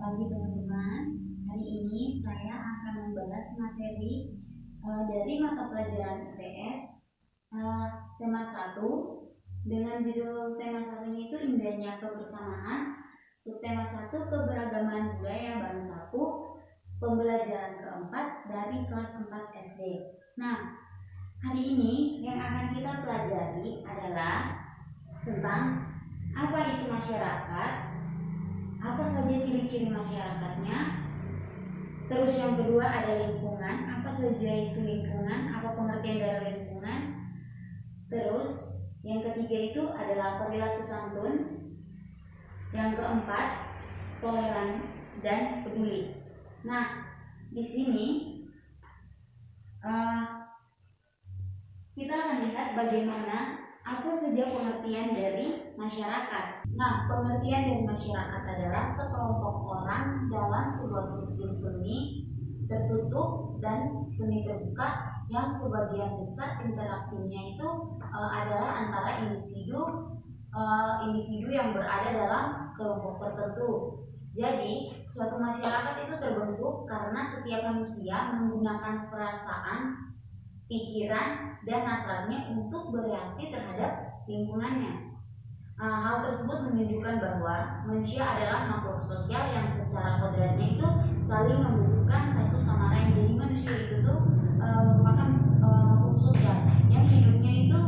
pagi teman-teman. Hari ini saya akan membahas materi dari mata pelajaran IPS tema 1 dengan judul tema 1-nya itu indahnya kebersamaan, subtema 1 keberagaman budaya bangsaku, pembelajaran keempat dari kelas 4 SD. Nah, hari ini yang akan kita pelajari adalah tentang apa itu masyarakat, apa saja ciri-ciri masyarakatnya. Terus yang kedua ada lingkungan, apa saja itu lingkungan, apa pengertian dari lingkungan. Terus yang ketiga itu adalah perilaku santun. Yang keempat toleran dan peduli. Nah, di sini kita akan lihat bagaimana apa saja pengertian dari masyarakat. Nah, pengertian dari masyarakat adalah sekelompok orang dalam sebuah sistem semi tertutup dan semi terbuka yang sebagian besar interaksinya itu adalah antara individu yang berada dalam kelompok tertentu. Jadi, suatu masyarakat itu terbentuk karena setiap manusia menggunakan perasaan, pikiran, dan hasratnya untuk bereaksi terhadap lingkungannya. Hal tersebut menunjukkan bahwa manusia adalah makhluk sosial yang secara kodratnya itu saling membutuhkan satu sama lain. Jadi manusia itu merupakan makhluk sosial yang hidupnya itu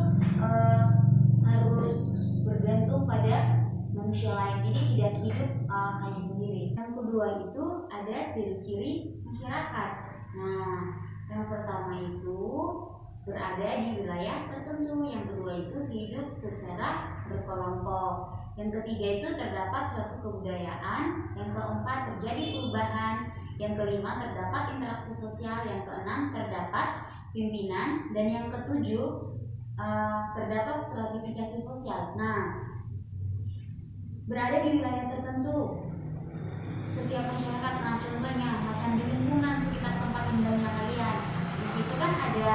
harus bergantung pada manusia lain. Jadi tidak hidup hanya sendiri. Yang kedua itu ada ciri-ciri masyarakat. Nah, yang pertama itu berada di wilayah tertentu, yang kedua itu hidup secara berkelompok, yang ketiga itu terdapat suatu kebudayaan, yang keempat terjadi perubahan, yang kelima terdapat interaksi sosial, yang keenam terdapat pimpinan, dan yang ketujuh terdapat stratifikasi sosial. Nah, berada di wilayah tertentu setiap masyarakat, nah contohnya macam di lingkungan sekitar tempat tinggalnya kalian, di situ kan ada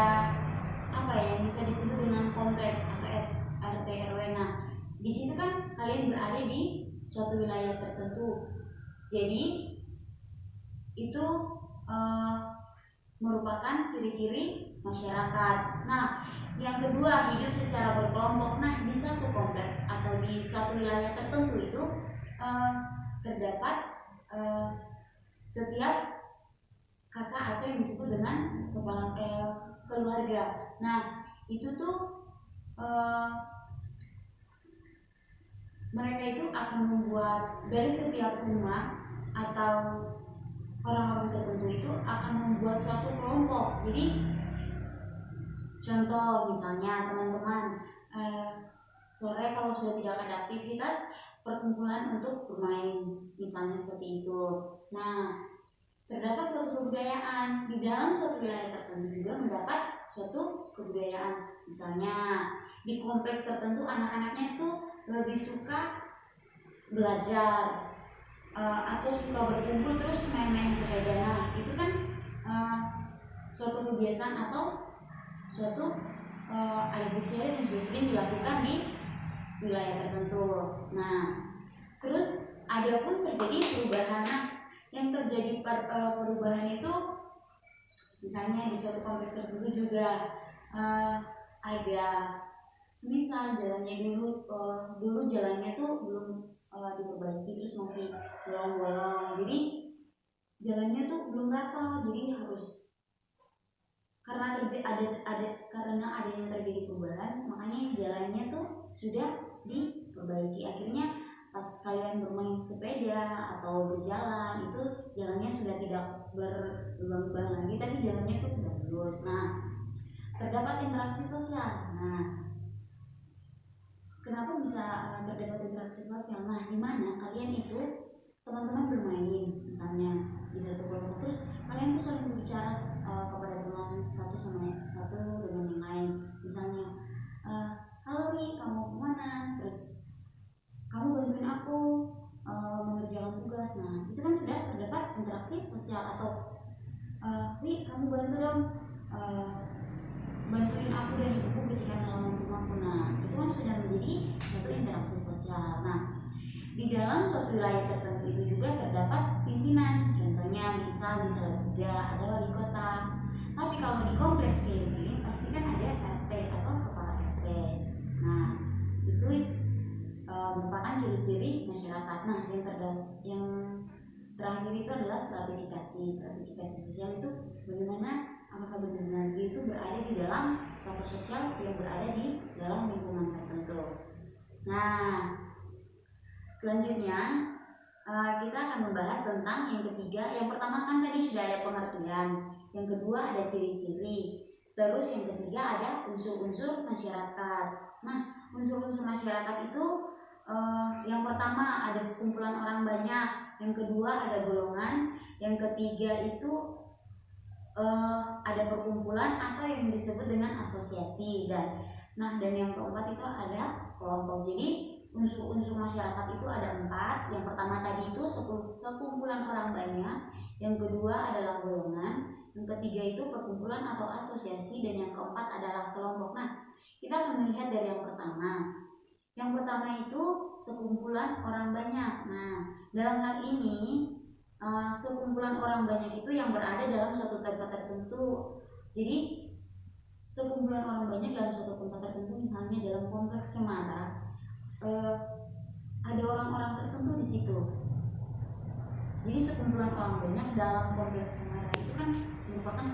apa ya yang bisa disebut dengan kompleks atau RT RW. Nah, di situ kan kalian berada di suatu wilayah tertentu, jadi itu merupakan ciri-ciri masyarakat. Nah, yang kedua hidup secara berkelompok. Nah, di satu kompleks atau di suatu wilayah tertentu itu terdapat setiap kakak atau yang disebut dengan kepala keluarga. Nah, itu mereka itu akan membuat dari setiap rumah atau orang-orang tertentu itu akan membuat suatu kelompok. Jadi contoh misalnya teman-teman sore kalau sudah tidak ada aktivitas perkumpulan untuk bermain, misalnya seperti itu. Nah, terdapat suatu kebudayaan di dalam suatu wilayah tertentu juga mendapat suatu kebudayaan. Misalnya di kompleks tertentu anak-anaknya itu lebih suka belajar atau suka berkumpul terus main-main sepeda. Nah, itu kan suatu kebiasaan atau suatu adat istiadat yang biasanya dilakukan di wilayah tertentu. Nah, terus ada pun terjadi perubahan. Nah, yang terjadi perubahan itu misalnya di suatu kompleks tertentu juga ada semisal jalannya dulu jalannya tuh belum diperbaiki, terus masih bolong-bolong, jadi jalannya tuh belum rata, jadi harus karena adanya terjadi perubahan, makanya jalannya tuh sudah diperbaiki. Akhirnya pas kalian bermain sepeda atau berjalan itu jalannya sudah tidak berlubang-lubang lagi, tapi jalannya itu sudah lurus. Nah, terdapat interaksi sosial. Nah, kenapa bisa terdapat interaksi sosial? Nah, di mana kalian itu teman-teman bermain misalnya di suatu kelompok, terus kalian tuh saling berbicara kepada teman satu sama satu dengan yang lain. Misalnya halo nih, kamu kemana? Terus kamu bantuin aku mengerjakan tugas. Nah, itu kan sudah terdapat interaksi sosial. Atau Wi, kamu bantu dong bantuin aku dari buku bisikan halaman rumahku. Nah, itu kan sudah menjadi satu interaksi sosial. Nah, di dalam suatu wilayah tertentu itu juga terdapat misal di Salatiga ada wali kota. Tapi kalau di kompleks kayak gini pasti kan ada RT atau kepala RT. Nah itu merupakan ciri-ciri masyarakat. Nah yang terakhir itu adalah stratifikasi sosial. Itu bagaimana apakah benar-benar dia itu berada di dalam status sosial yang berada di dalam lingkungan tertentu. Nah selanjutnya kita akan membahas tentang yang ketiga. Yang pertama kan tadi sudah ada pengertian, yang kedua ada ciri-ciri, terus yang ketiga ada unsur-unsur masyarakat. Nah unsur-unsur masyarakat itu yang pertama ada sekumpulan orang banyak, yang kedua ada golongan, yang ketiga itu ada perkumpulan atau yang disebut dengan asosiasi, dan yang keempat itu ada kelompok. Jadi unsur-unsur masyarakat itu ada 4. Yang pertama tadi itu sekumpulan orang banyak, yang kedua adalah golongan, yang ketiga itu perkumpulan atau asosiasi, dan yang keempat adalah kelompok. Nah kita akan melihat dari yang pertama. Yang pertama itu sekumpulan orang banyak. Nah dalam hal ini sekumpulan orang banyak itu yang berada dalam suatu tempat tertentu. Jadi sekumpulan orang banyak dalam suatu tempat tertentu, misalnya dalam kompleks Cemara, ada orang-orang tertentu di situ. Jadi sekumpulan orang banyak dalam kompleks Cemara itu kan merupakan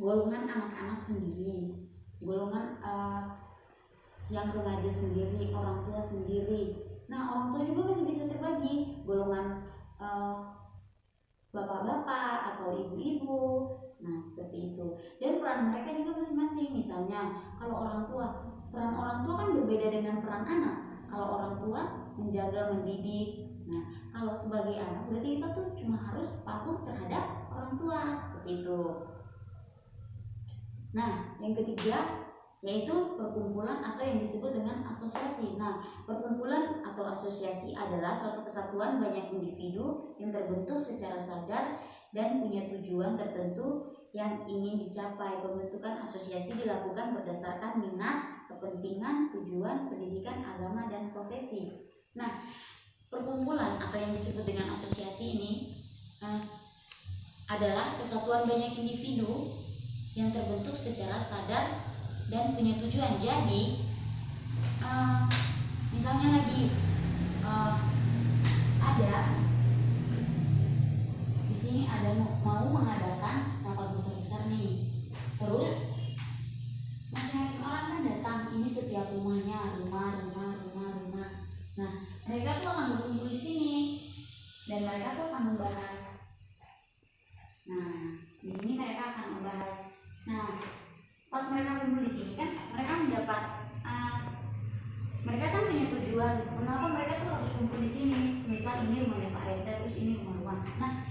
golongan anak-anak sendiri, golongan yang remaja sendiri, orang tua sendiri. Nah orang tua juga masih bisa terbagi, golongan bapak-bapak atau ibu-ibu. Nah seperti itu. Dan peran mereka juga masing-masing. Misalnya kalau orang tua, peran orang tua kan berbeda dengan peran anak. Kalau orang tua menjaga, mendidik. Nah kalau sebagai anak berarti kita tuh cuma harus patuh terhadap orang tua, seperti itu. Nah yang ketiga yaitu perkumpulan atau yang disebut dengan asosiasi. Nah perkumpulan atau asosiasi adalah suatu kesatuan banyak individu yang terbentuk secara sadar dan punya tujuan tertentu yang ingin dicapai. Pembentukan asosiasi dilakukan berdasarkan minat, kepentingan, tujuan, pendidikan, agama, dan profesi. Nah perkumpulan atau yang disebut dengan asosiasi ini adalah kesatuan banyak individu yang terbentuk secara sadar dan punya tujuan. Jadi misalnya lagi ada di sini ada mau mengadakan rapat besar-besar nih, terus masing-masing orang kan datang, ini setiap rumahnya, rumah. Nah, mereka tuh akan berkumpul di sini dan mereka tuh akan membahas. Nah, di sini mereka akan membahas. Nah, pas mereka kumpul di sini kan mereka mendapat mereka kan punya tujuan mengapa mereka tuh harus kumpul di sini. Semisal ini rumahnya Pak RT, terus ini rumah. Nah,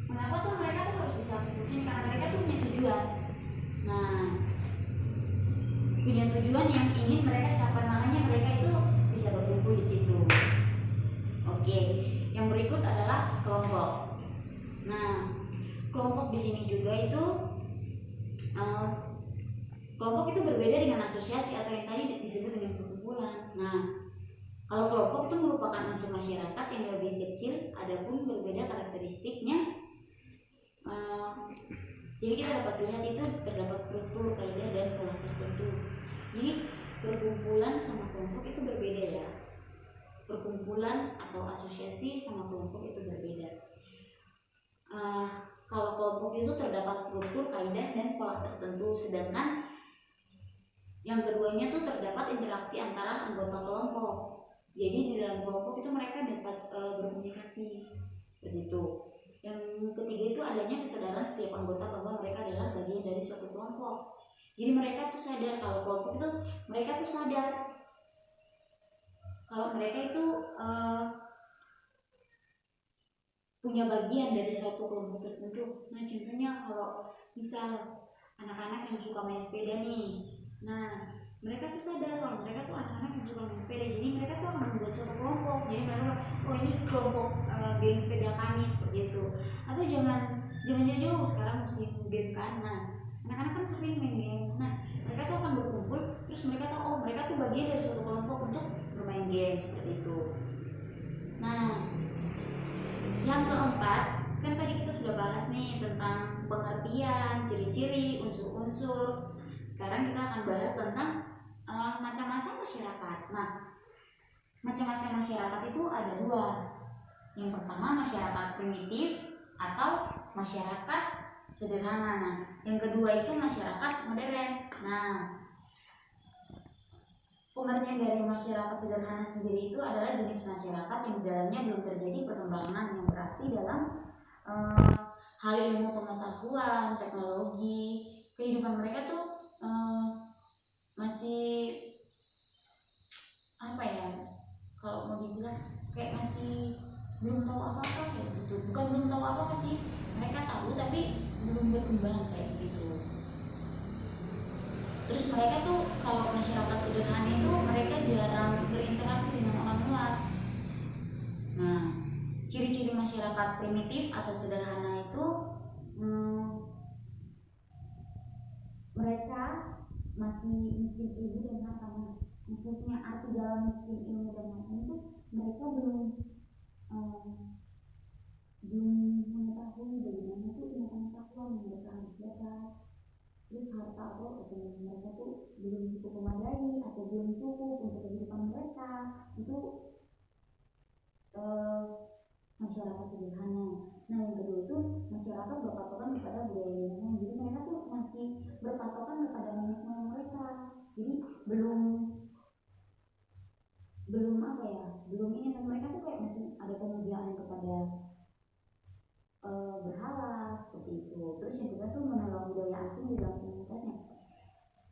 mengapa tuh mereka tuh harus bisa kumpul di sini? Karena mereka tuh punya tujuan. Nah, punya tujuan yang ingin mereka capai, makanya mereka itu bisa berkumpul di situ. Oke, yang berikut adalah kelompok. Nah, kelompok di sini juga itu kelompok itu berbeda dengan asosiasi atau yang tadi disebut dengan perkumpulan. Nah, kalau kelompok itu merupakan unsur masyarakat yang lebih kecil, adapun berbeda karakteristiknya. Jadi kita dapat lihat itu terdapat struktur, kaidah dan pola tertentu. Jadi perkumpulan sama kelompok itu berbeda ya. Perkumpulan atau asosiasi sama kelompok itu berbeda. Kalau kelompok itu terdapat struktur, kaidah dan pola tertentu, sedangkan yang keduanya tuh terdapat interaksi antara anggota kelompok. Jadi di dalam kelompok itu mereka dapat berkomunikasi seperti itu. Yang ketiga itu adanya kesadaran setiap anggota bahwa mereka adalah bagian dari suatu kelompok. Jadi mereka tuh sadar kalau kelompok itu mereka tuh sadar kalau mereka itu punya bagian dari suatu kelompok tertentu. Nah, contohnya kalau misal anak-anak yang suka main sepeda nih, nah mereka tuh sadar kalau mereka tuh anak-anak yang suka main sepeda, jadi mereka tuh akan membuat suatu kelompok. Jadi mereka, oh ini kelompok geng sepeda kami seperti itu. Atau jangan jauh sekarang musim game kan, nah anak-anak kan sering main game. Nah mereka tuh akan berkumpul, terus mereka tuh oh mereka tuh bagian dari suatu kelompok untuk bermain game seperti itu. Nah, yang keempat, kan tadi kita sudah bahas nih tentang pengertian, ciri-ciri, unsur-unsur. Sekarang kita akan bahas tentang macam-macam masyarakat. Nah, macam-macam masyarakat itu ada dua. Yang pertama masyarakat primitif atau masyarakat sederhana. Nah, yang kedua itu masyarakat modern. Nah, pengertian dari masyarakat sederhana sendiri itu adalah jenis masyarakat yang di dalamnya belum terjadi perkembangan yang berarti dalam hal ilmu pengetahuan, teknologi, kehidupan mereka tuh masih apa ya? Kalau mau dibilang kayak masih belum tahu apa-apa kayak gitu. Bukan belum tahu apa-apa sih, mereka tahu tapi belum berkembang kayak gitu. Terus mereka tuh kalau masyarakat sederhana itu mereka jarang berinteraksi dengan orang luar. Nah, ciri-ciri masyarakat primitif atau sederhana itu mereka masih miskin ilmu dan hartanya. Maksudnya arti dalam miskin ilmu dan hartanya itu mereka belum mengetahui bagaimana tuh ilmu pengetahuan yang mereka harus dapat. Terus harta atau ekonomi mereka tuh belum cukup memadai atau belum cukup untuk kehidupan mereka. Itu masyarakat sederhana. Nah, yang kedua itu masyarakat berpatokan kepada budaya nenek. Jadi mereka tuh masih berpatokan kepada nenek moyang mereka. Jadi belum apa ya? Belum ini, dan mereka tuh kayak masih ada pemujaan kepada berhala seperti itu. Terus yang kedua tuh menolak budaya asing di dalam komunitasnya.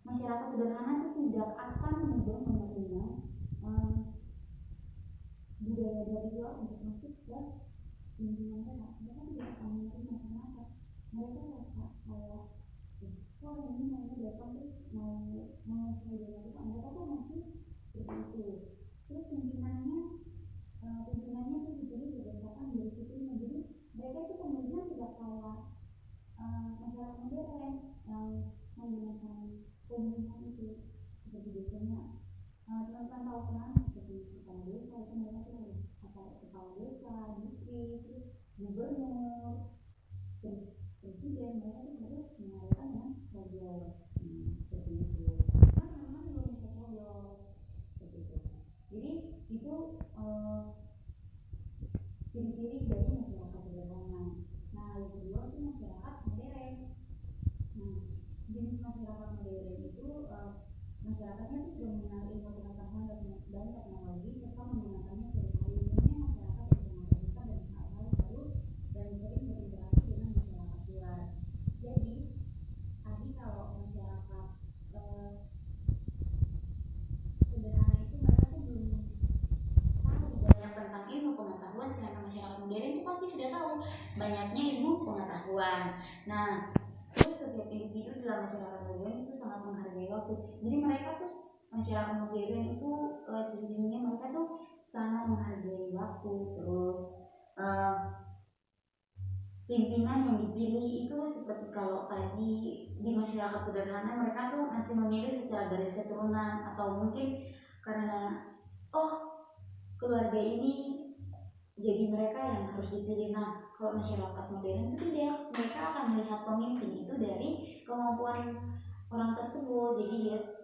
Masyarakat sederhana itu tidak akan mudah menerima budaya dari luar untuk masuk ke lingkungan mereka. Mereka tidak akan menerima. Kenapa? Mereka rasa kayak oh ini mereka datang terus mau budaya itu, mereka tuh masih seperti itu. Terus pimpinannya tuh jadi berdasarkan dari situnya. Jadi mereka itu kemudian tidak kayak masyarakat modern yang menggunakan pemilihan itu seperti biasanya teman-teman tahu kan seperti kepala desa itu mereka tuh harus kepala desa, distrik, terus gubernur, terus pengetahuan. Nah, terus setiap individu dalam masyarakat modern itu sangat menghargai waktu. Jadi mereka tuh masyarakat modern itu ciri-cirinya mereka tuh sangat menghargai waktu. Terus pimpinan yang dipilih itu seperti kalau tadi di masyarakat sederhana mereka tuh masih memilih secara garis keturunan, atau mungkin karena keluarga ini jadi mereka yang harus dipilih. Nah, kalau masyarakat modern itu mereka akan melihat pemimpin itu dari kemampuan orang tersebut. Jadi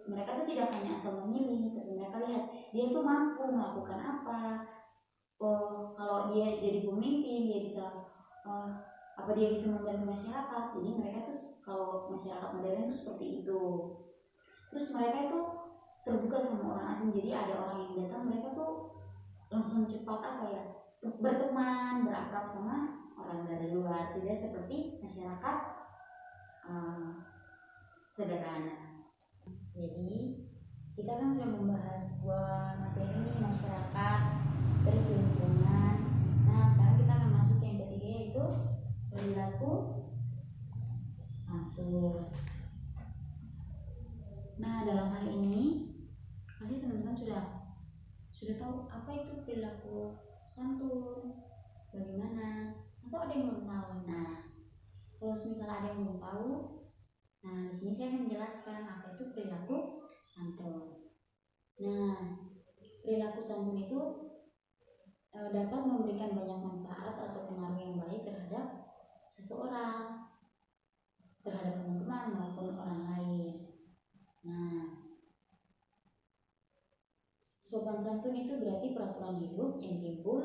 mereka tuh tidak hanya asal memilih, tapi mereka lihat dia tuh mampu melakukan apa. Kalau dia jadi pemimpin dia bisa dia bisa membantu masyarakat. Jadi mereka tuh kalau masyarakat modern itu seperti itu. Terus mereka itu terbuka sama orang asing. Jadi ada orang yang datang mereka tuh langsung cepat berteman, berakrab sama orang dari luar, tidak seperti masyarakat sederhana. Jadi kita kan sudah membahas sebuah materi nih, masyarakat, terus lingkungan. Nah, sekarang kita akan masuk yang ketiga, yaitu perilaku santun. Nah, dalam hal ini pasti teman-teman sudah tahu apa itu perilaku santun, bagaimana, atau ada yang belum tahu. Nah, kalau misalnya ada yang belum tahu, nah di sini saya akan menjelaskan apa itu perilaku santun. Nah, perilaku santun itu dapat memberikan banyak manfaat atau pengaruh yang baik terhadap seseorang, terhadap teman-teman maupun orang lain. Nah, sopan santun itu berarti peraturan hidup yang timbul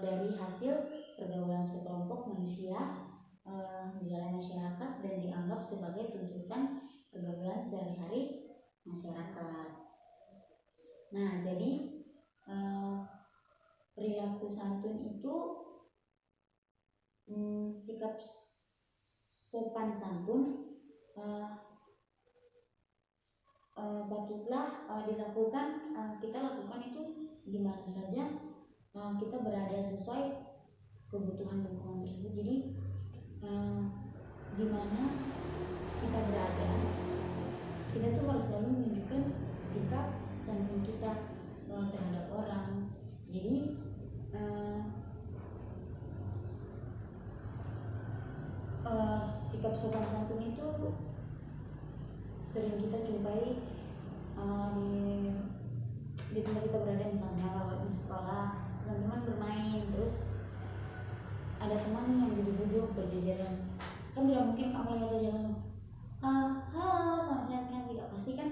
dari hasil pergaulan sekelompok manusia di dalam masyarakat dan dianggap sebagai tuntutan pergaulan sehari-hari masyarakat. Nah, jadi perilaku santun itu sikap sopan santun patutlah dilakukan, kita lakukan itu di mana saja kita berada sesuai kebutuhan lingkungan tersebut. Jadi di mana kita berada, kita tuh harus selalu menunjukkan sikap santun kita terhadap orang. Jadi sikap sopan santun itu sering kita jumpai di tempat kita berada. Misalnya kalau di sekolah teman-teman bermain, terus ada teman yang duduk-duduk berjejeran, kan tidak mungkin kamu lewat saja langsung halo selamat siang, kan tidak, pasti kan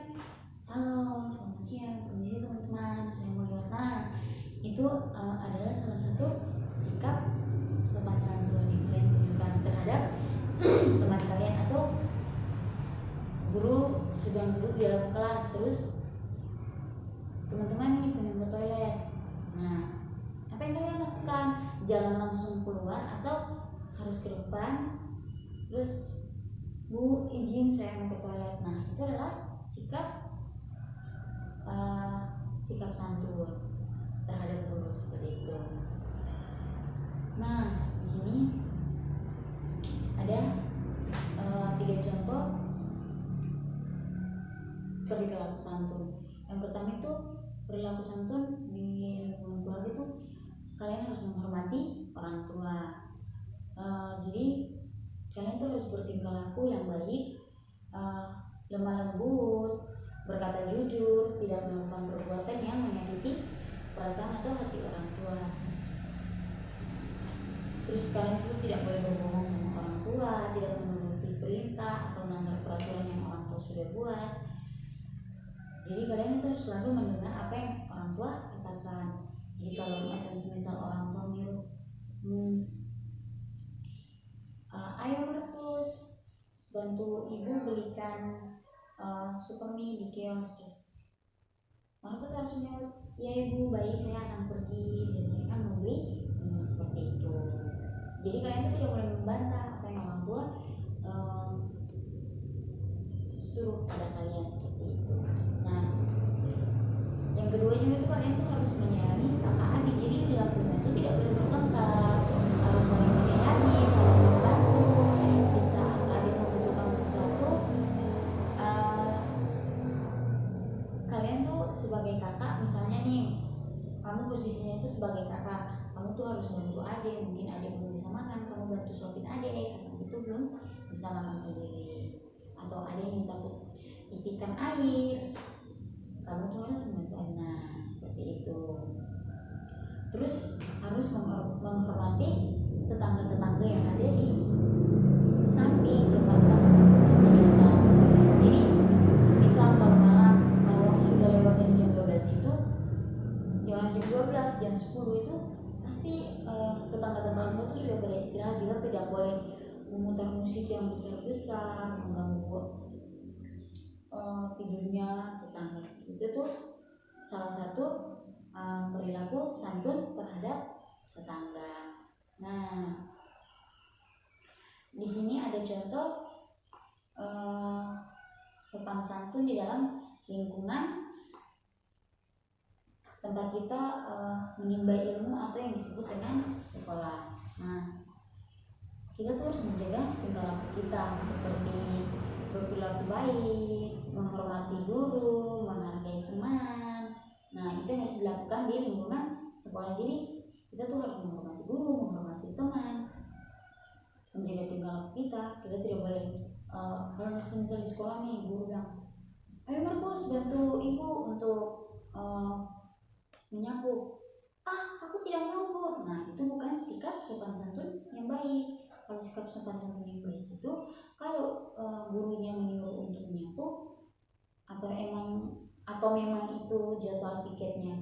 halo selamat siang, permisi teman-teman saya mau lewat. Nah, itu adalah salah satu sikap sopan santun yang kalian tunjukkan terhadap teman kalian atau guru sedang duduk di dalam kelas, terus teman-teman nih pengen ke toilet. Nah, apa yang kalian lakukan? Jangan langsung keluar atau harus ke depan, terus Bu izin saya mau ke toilet. Nah, itu adalah sikap santun terhadap guru seperti itu. Nah, di sini ada 3 contoh perilaku santun. Yang pertama itu perilaku santun di lingkungan keluarga itu kalian harus menghormati orang tua. Jadi kalian tuh harus bertingkah laku yang baik, lemah lembut, berkata jujur, tidak melakukan perbuatan yang menyakiti perasaan atau hati orang tua. Terus kalian itu tidak boleh berbohong sama orang tua, tidak menuruti perintah atau melanggar peraturan yang orang tua sudah buat. Jadi kalian itu harus selalu mendengar apa yang orang tua katakan. Jadi kalau macam semisal orang tua menyuruh ayo Markus bantu ibu belikan supermie di kios, terus Markus harus menjawab, ya ibu baik, saya akan pergi dan saya akan membeli mie, seperti itu. Jadi kalian itu tidak boleh membantah apa yang orang tua suruh pada kalian, seperti itu. Nah, yang kedua juga itu kalian tuh harus menyayangi kakak adik. Jadi dalam rumah itu tidak boleh bertengkar, harus saling menyayangi, sebagai kakak kamu tuh harus bantu adik, mungkin adik belum bisa makan, kamu bantu suapin adik, atau itu belum bisa makan sendiri, atau adik minta isikan air, kamu tuh harus membantu anak seperti itu. Terus harus menghormati tetangga-tetangga yang ada di samping rumah kamu di atas. Jadi misal kalau malam, kalau sudah lewat dari jam 12 itu, jangan jam 12, jam 10 itu pasti tetangga-tetangga itu sudah pada istirahat. Kita tidak boleh memutar musik yang besar-besar, mengganggu tidurnya tetangga. Itu tuh salah satu perilaku santun terhadap tetangga. Nah, di sini ada contoh sopan santun di dalam lingkungan tempat kita menimba ilmu atau yang disebut dengan sekolah. Nah, kita tuh harus menjaga tingkah laku kita seperti berperilaku baik, menghormati guru, menghargai teman. Nah, itu yang harus dilakukan di lingkungan sekolah. Jadi kita tuh harus menghormati guru, menghormati teman, menjaga tingkah laku kita. Kita tidak boleh kalau misal di sekolah nih guru bilang, ayo Markus bantu ibu untuk menyapu. Aku tidak mau Bu. Nah, itu bukan sikap sopan santun yang baik. Kalau sikap sopan santun yang baik itu kalau gurunya menyuruh untuk menyapu atau memang itu jadwal piketnya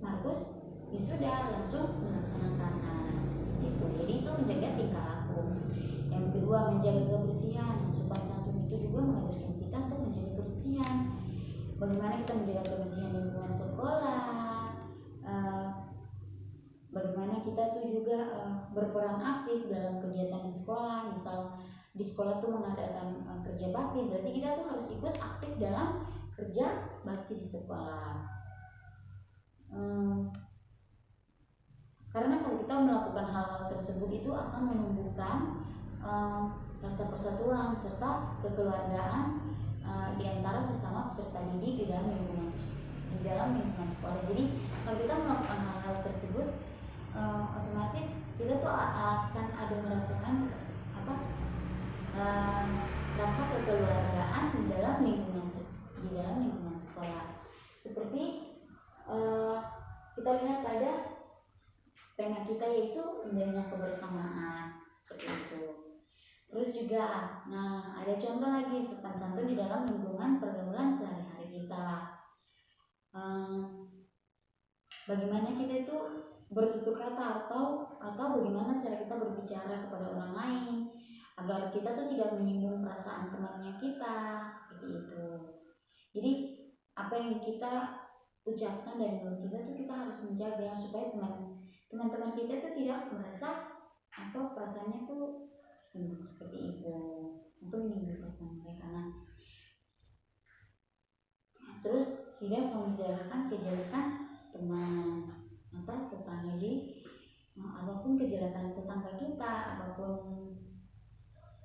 Markus, ya sudah langsung melaksanakan. Nah, seperti itu. Jadi itu menjaga tingkah laku. Yang kedua, menjaga kebersihan. Sopan santun itu juga mengajarkan kita untuk menjaga kebersihan. Bagaimana kita menjaga kebersihan lingkungan sekolah, bagaimana kita tuh juga berperan aktif dalam kegiatan di sekolah. Misal di sekolah tuh mengadakan kerja bakti, berarti kita tuh harus ikut aktif dalam kerja bakti di sekolah. Karena kalau kita melakukan hal-hal tersebut itu akan menumbuhkan rasa persatuan serta kekeluargaan di antara sesama peserta didik di dalam lingkungan sekolah. Jadi kalau kita melakukan hal-hal tersebut, otomatis kita tuh akan ada merasakan rasa kekeluargaan di dalam lingkungan sekolah. Seperti kita lihat ada tema kita yaitu indahnya kebersamaan, seperti itu. Terus juga, nah ada contoh lagi sopan santun di dalam lingkungan pergaulan sehari-hari kita. Bagaimana kita itu bertutur kata atau bagaimana cara kita berbicara kepada orang lain agar kita tuh tidak menyinggung perasaan temannya kita, seperti itu. Jadi apa yang kita ucapkan dari mulut kita tuh kita harus menjaga supaya teman-teman kita tuh tidak merasa atau perasaannya tuh seperti itu untuk menyinggung perasaan mereka. Nah, terus tidak membicarakan kejelekan teman atau tetangga. Jadi apapun kejelekan tetangga kita, apapun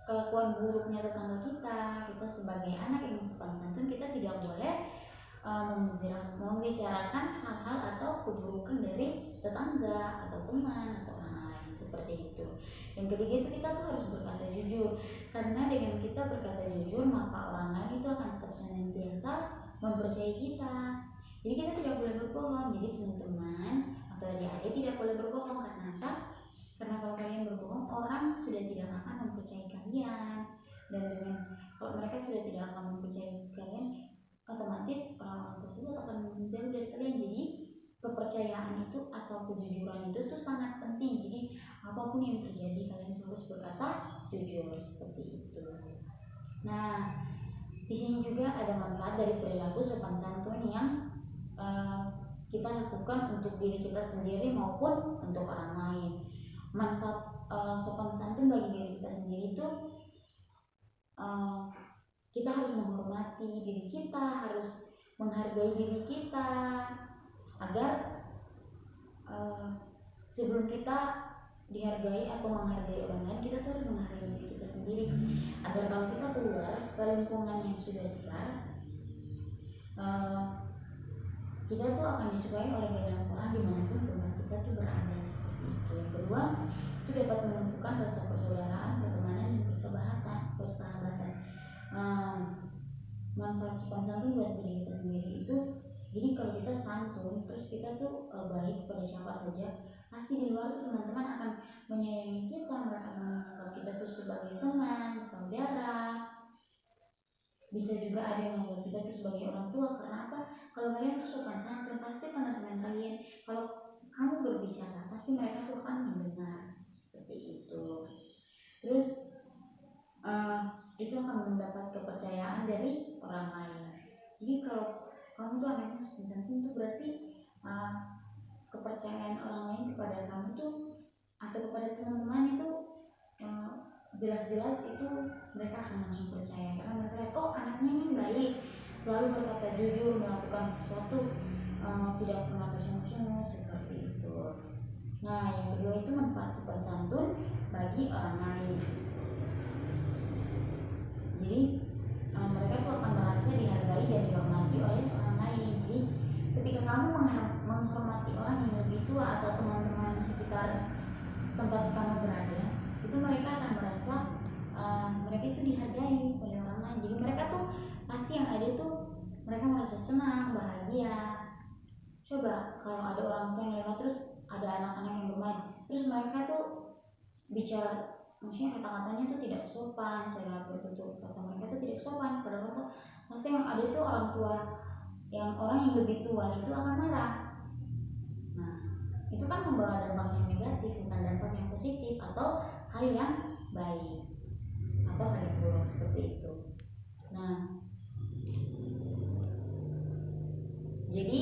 kelakuan buruknya tetangga kita sebagai anak yang sopan santun, kita tidak boleh membicarakan hal-hal atau keburukan dari tetangga atau teman atau orang lain, seperti itu. Yang ketiga itu kita tuh harus berkata jujur, karena dengan kita berkata jujur maka orang lain itu akan tetap senantiasa mempercayai kita. Jadi kita tidak boleh berbohong. Jadi teman-teman atau adik-adik tidak boleh berbohong. Karena apa? Karena kalau kalian berbohong, orang sudah tidak akan mempercayai kalian. Dan dengan kalau mereka sudah tidak akan mempercayai kalian, otomatis orang-orang tersebut akan menjauh dari kalian. Jadi kepercayaan itu atau kejujuran itu tuh sangat penting. Jadi apapun yang terjadi kalian harus berkata jujur, seperti itu. Nah, di sini juga ada manfaat dari perilaku sopan santun yang kita lakukan untuk diri kita sendiri maupun untuk orang lain. Manfaat sopan santun bagi diri kita sendiri itu kita harus menghormati diri kita, harus menghargai diri kita, agar sebelum kita dihargai atau menghargai orang lain, kita harus menghargai diri kita sendiri, agar kalau kita keluar ke lingkungan yang sudah besar, kita tuh akan disukai oleh banyak orang dimanapun tempat kita kita tuh berada seperti itu. Yang kedua, itu dapat menumbuhkan rasa persaudaraan, pertemanan, dan persahabatan. Manfaat sopan santun buat diri kita sendiri itu, jadi kalau kita santun terus kita tuh baik kepada siapa saja, pasti di luar tuh teman-teman akan menyayangi kita, mereka akan menganggap kita tuh sebagai teman, saudara. Bisa juga ada yang menganggap kita tuh sebagai orang tua. Karena apa? Kalau kalian tuh sopan santun, pasti teman-teman kalian, kalau kamu berbicara, pasti mereka tuh akan mendengar seperti itu. Terus itu akan mendapat kepercayaan dari orang lain. Jadi kalau kamu tuh anaknya sopan santun tuh berarti kepercayaan orang lain kepada kamu tuh atau kepada teman-teman itu jelas-jelas itu mereka akan langsung percaya, karena mereka lihat, oh anaknya ini baik, selalu berkata jujur, melakukan sesuatu tidak pernah bersungguh-sungguh seperti itu. Nah, yang kedua itu manfaat sopan santun bagi orang lain. Jadi mereka tuh akan merasa dihargai dan dihormati oleh orang lain. Jadi ketika kamu menghormati orang yang lebih tua atau teman-teman di sekitar tempat kamu berada, itu mereka akan merasa mereka itu dihargai oleh orang lain. Jadi mereka tuh pasti yang ada tuh mereka merasa senang, bahagia. Coba kalau ada orang tua yang lewat terus ada anak-anak yang bermain, terus mereka tuh bicara, maksudnya kata-katanya tuh tidak sopan, cara bertutur kata mereka tuh tidak sopan pada orang tua, pasti yang ada itu orang tua, orang yang lebih tua itu akan marah. Nah, itu kan membawa dampak yang negatif, bukan dampak yang positif atau hal yang baik atau hal yang buruk seperti itu. Nah, jadi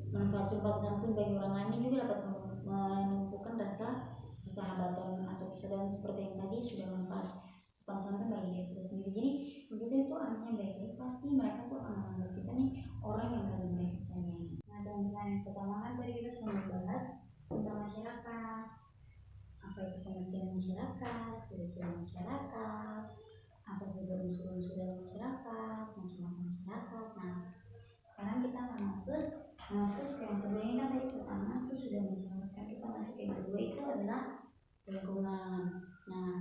manfaat sopan santun bagi orang lain juga dapat menumbuhkan rasa persahabatan atau persaudaraan seperti yang tadi sudah manfaat sopan santun bagi diri kita sendiri. Jadi begitu itu anaknya baik-baik, pasti mereka tuh akan menganggap kita nih orang yang paling mereka sayangi. Nah, teman-teman, yang pertama kan tadi kita sudah membahas tentang masyarakat, apa itu pengertian masyarakat, ciri-ciri masyarakat, apa saja unsur-unsur dari masyarakat, macam-macam masyarakat. Nah, sekarang kita akan masuk ke yang kedua. Ini kan tadi pertama itu sudah menjelaskan, kita masuk ke yang kedua itu adalah lingkungan. Nah,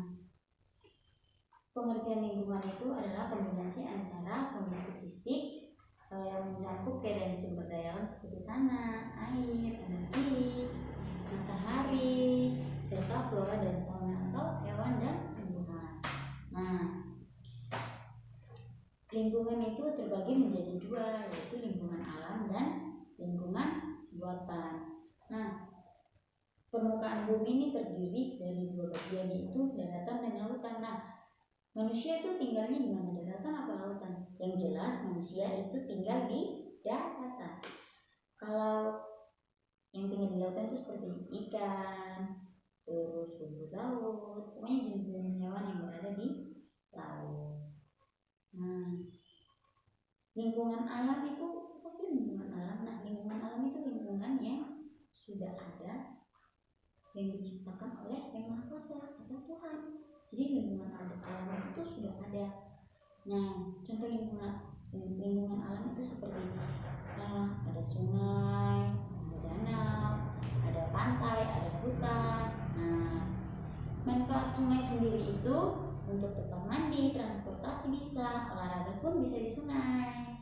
pengertian lingkungan itu adalah kombinasi antara kondisi fisik yang mencakup keadaan sumber daya alam seperti tanah, air, energi, matahari, serta flora dan fauna atau hewan dan tumbuhan. Nah, lingkungan itu terbagi menjadi dua, yaitu lingkungan alam dan lingkungan buatan. Nah, permukaan bumi ini terdiri dari dua bagian, yaitu daratan dan lautan. Nah, manusia itu tinggalnya di mana, daratan apa lautan? Yang jelas manusia itu tinggal di daratan. Kalau yang tinggal di lautan itu seperti ikan, terus rumput laut, pokoknya jenis-jenis hewan yang berada di laut. Nah, lingkungan alam itu apa sih lingkungan alam? Nah, lingkungan alam itu lingkungan yang sudah ada, yang diciptakan oleh Yang Maha Kuasa atau Tuhan. Jadi lingkungan alam itu sudah ada. Nah, contoh lingkungan alam itu seperti ada sungai, ada danau, ada pantai, ada hutan. Nah, manfaat sungai sendiri itu untuk tempat mandi, transportasi bisa, olahraga pun bisa di sungai,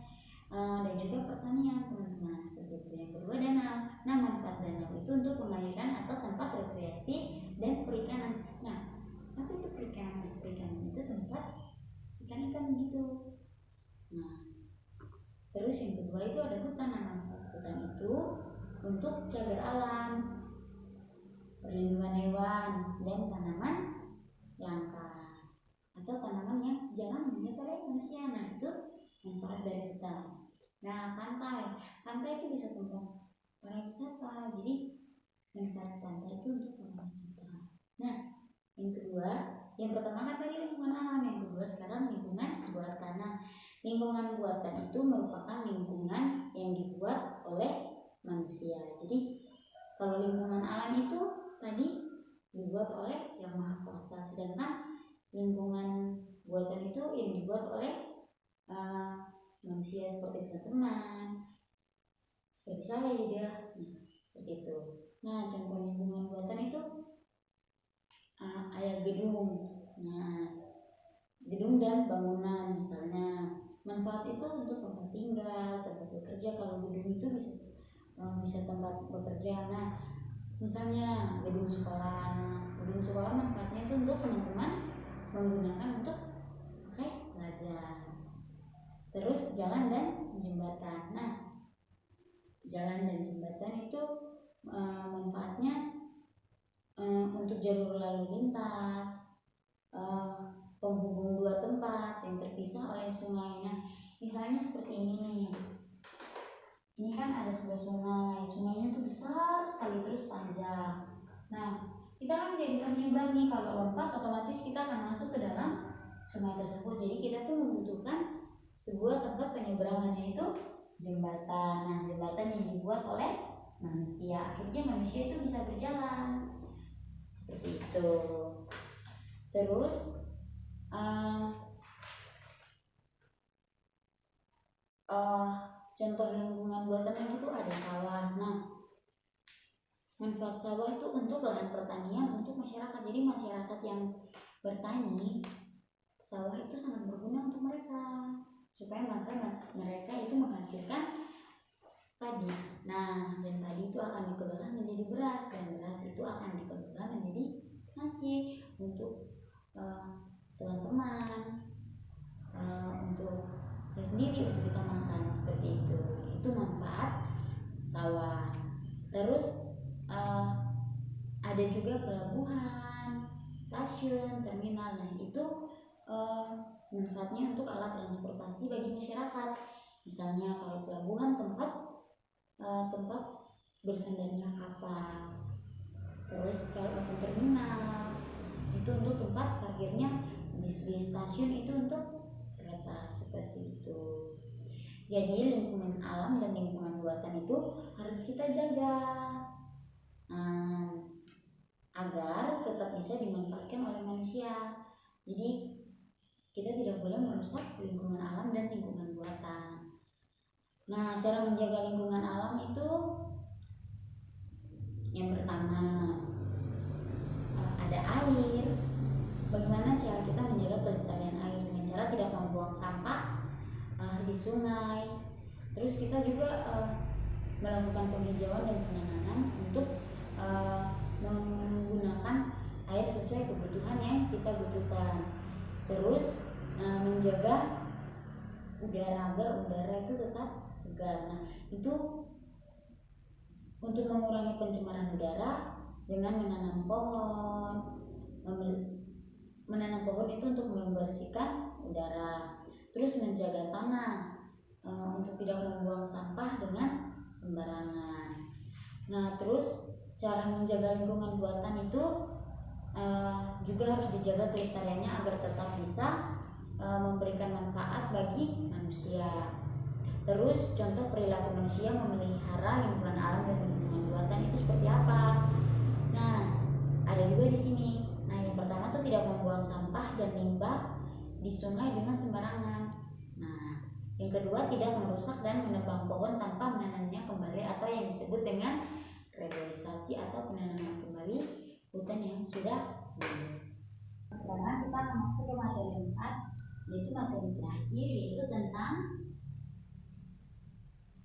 dan juga pertanian, teman-teman, seperti itu. Yang kedua, danau. Nah, manfaat danau itu untuk pengairan atau tempat rekreasi dan perikanan. Nah, apa itu perikanan? Perikanan itu tempat ikan-ikan gitu. Nah, terus yang kedua itu ada hutan. Nah, manfaat hutan itu untuk cagar alam, perlindungan hewan, dan tanaman langka atau tanaman yang jarang dilihat oleh manusia. Nah, itu manfaat dari hutan. Nah, pantai itu bisa tempat pariwisata. Jadi manfaat pantai itu untuk pariwisata. Nah, yang kedua, yang pertama kan tadi lingkungan alam, yang kedua sekarang lingkungan buatan. Nah, lingkungan buatan itu merupakan lingkungan yang dibuat oleh manusia. Jadi kalau lingkungan alam itu tadi dibuat oleh Yang Maha Kuasa, sedangkan lingkungan buatan itu yang dibuat oleh manusia seperti teman-teman, seperti saya juga. Nah, seperti itu. Nah, contoh lingkungan buatan itu ada gedung. Nah, gedung dan bangunan misalnya. Manfaat itu untuk tempat tinggal, tempat bekerja. Kalau gedung itu bisa tempat bekerja. Nah, misalnya gedung sekolah. Nah, gedung sekolah manfaatnya itu untuk teman-teman menggunakan untuk belajar. Terus jalan dan jembatan. Nah, jalan dan jembatan itu manfaatnya untuk jalur lalu lintas, penghubung dua tempat yang terpisah oleh sungai. Nah, misalnya seperti ini nih. Ini kan ada sebuah sungai. Sungainya tuh besar sekali terus panjang. Nah, kita kan tidak bisa menyeberang nih. Kalau lompat otomatis kita akan masuk ke dalam sungai tersebut. Jadi kita tuh membutuhkan sebuah tempat penyeberangan, yaitu jembatan. Nah, jembatan yang dibuat oleh manusia. Akhirnya manusia itu bisa berjalan seperti itu. Terus contoh lingkungan buatan yang itu ada sawah. Nah, manfaat sawah itu untuk lahan pertanian untuk masyarakat. Jadi masyarakat yang bertani, sawah itu sangat berguna untuk mereka, supaya mereka itu menghasilkan padi. Nah, dan padi itu akan dikelola menjadi beras, dan beras itu akan dikelola menjadi nasi untuk teman-teman, untuk saya sendiri, untuk kita makan seperti itu. Itu manfaat sawah. Terus ada juga pelabuhan, stasiun, terminal. Nah, itu manfaatnya untuk alat transportasi bagi masyarakat. Misalnya kalau pelabuhan tempat bersandarnya kapal. Terus kalau macam terminal itu untuk tempat parkirnya bis stasiun, itu untuk kereta seperti itu. Jadi lingkungan alam dan lingkungan buatan itu harus kita jaga agar tetap bisa dimanfaatkan oleh manusia. Jadi kita tidak boleh merusak lingkungan alam dan lingkungan buatan. Nah, cara menjaga lingkungan alam itu yang pertama ada air. Bagaimana cara kita menjaga pelestarian air? Dengan cara tidak membuang sampah di sungai. Terus kita juga melakukan penghijauan dan penanaman untuk menggunakan air sesuai kebutuhan yang kita butuhkan. Terus menjaga udara agar udara itu tetap segar. Nah, itu untuk mengurangi pencemaran udara dengan menanam pohon. Menanam pohon itu untuk membersihkan udara. Terus menjaga tanah untuk tidak membuang sampah dengan sembarangan. Nah, terus cara menjaga lingkungan buatan itu juga harus dijaga kelestariannya agar tetap bisa memberikan manfaat bagi manusia. Terus contoh perilaku manusia memelihara lingkungan alam dan lingkungan buatan itu seperti apa? Nah, ada juga di sini. Nah, yang pertama tuh tidak membuang sampah dan limbah di sungai dengan sembarangan. Nah, yang kedua tidak merusak dan menebang pohon tanpa menanamnya kembali atau yang disebut dengan reforestasi atau penanaman kembali hutan yang sudah gugur. Sekarang kita akan masuk ke materi 4, yaitu materi terakhir, yaitu tentang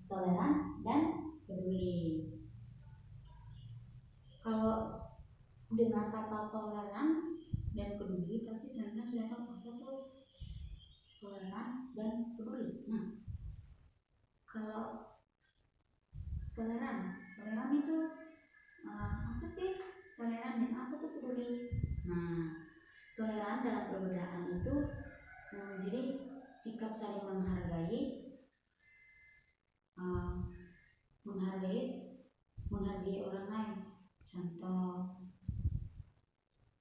toleran dan peduli. Kalau dengar kata toleran dan peduli, pasti teman-teman sudah tahu apa itu toleran dan peduli. Nah, kalau toleran itu apa sih? Toleran dan apa tuh peduli? Nah, toleran dalam perbedaan itu jadi sikap saling menghargai, menghargai orang lain. Contoh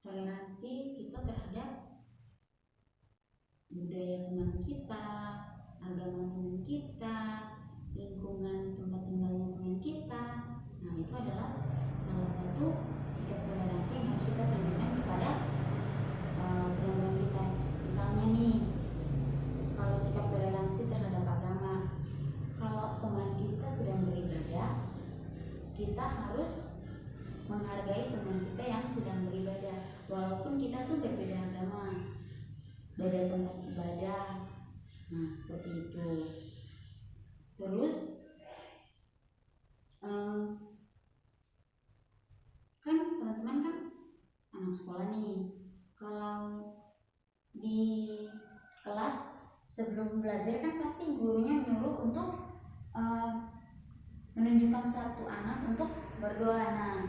toleransi kita terhadap budaya teman kita, agama teman kita, lingkungan tempat tinggalnya teman kita. Nah, itu adalah salah satu sikap toleransi yang harus kita tunjukkan kepada teman-teman kita. Misalnya nih, kalau sikap toleransi terhadap agama, kalau teman kita sedang beribadah, kita harus menghargai teman kita yang sedang beribadah, walaupun kita tuh berbeda agama, beda tempat ibadah. Nah seperti itu. Terus kan teman-teman kan anak sekolah nih, kalau di kelas sebelum belajar kan pasti gurunya nyuruh untuk menunjukkan satu anak untuk berdoa. Nah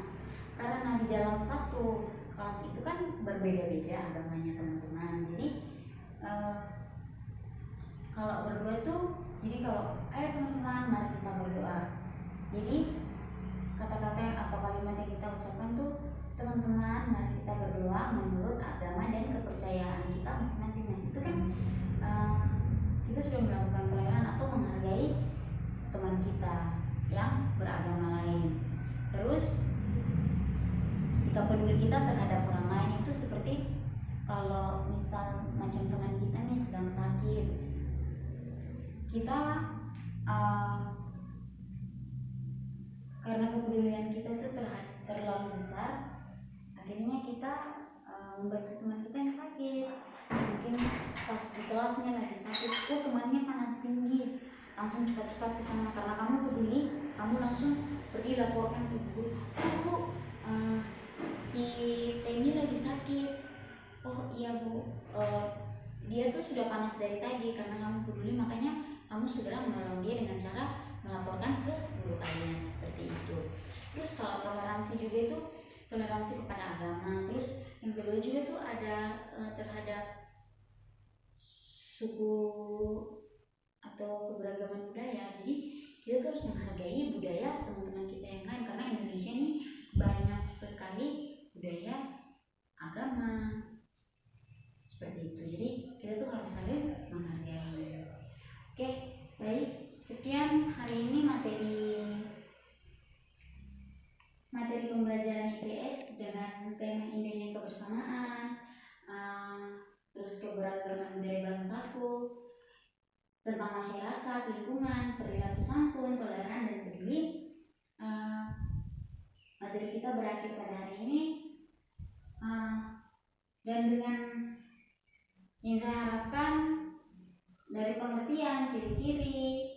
karena di dalam satu kelas itu kan berbeda-beda agamanya teman-teman, jadi kalau berdoa itu, jadi kalau ayo teman-teman mari kita berdoa, jadi kata-kata yang atau kalimat yang kita ucapkan tuh, teman-teman mari kita berdoa menurut agama dan kepercayaan kita masing-masing. Nah itu kan kita sudah melakukan toleran atau menghargai teman kita yang beragama lain. Terus sikap peduli kita terhadap orang lain itu seperti kalau misal macam teman kita nih sedang sakit, kita karena kepedulian kita itu terlalu besar, akhirnya kita membantu teman kita yang sakit. Mungkin pas di kelasnya lagi sakit, kok temannya panas tinggi, langsung cepat-cepat ke sana karena kamu peduli, kamu langsung pergi laporkan ke ibu, bu, si Teni lagi sakit. Oh iya bu, dia tuh sudah panas dari tadi, karena kamu peduli makanya kamu segera menolong dia dengan cara melaporkan ke guru kalian, seperti itu. Terus kalau toleransi juga itu toleransi kepada agama. Terus yang kedua juga tuh ada terhadap suku atau keberagaman budaya. Jadi kita tuh harus menghargai budaya teman-teman kita yang lain, karena Indonesia ini banyak sekali budaya agama seperti itu. Jadi kita tuh harus saling menghargai. Oke, baik, sekian hari ini materi pembelajaran IPS dengan tema indahnya kebersamaan, terus keberagaman budaya bangsaku, tentang masyarakat, lingkungan, perilaku santun, toleran, dan peduli. Materi kita berakhir pada hari ini, dan dengan yang saya harapkan dari pengertian ciri-ciri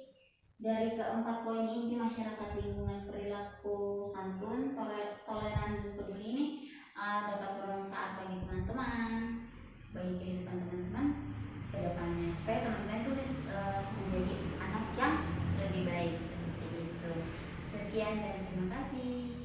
dari keempat poin inti masyarakat, lingkungan, perilaku santun, toleran, dan peduli ini dapat bermanfaat bagi teman-teman, bagi kehidupan teman-teman ke depannya, supaya teman-teman itu menjadi anak yang lebih baik, seperti itu. Sekian dan terima kasih.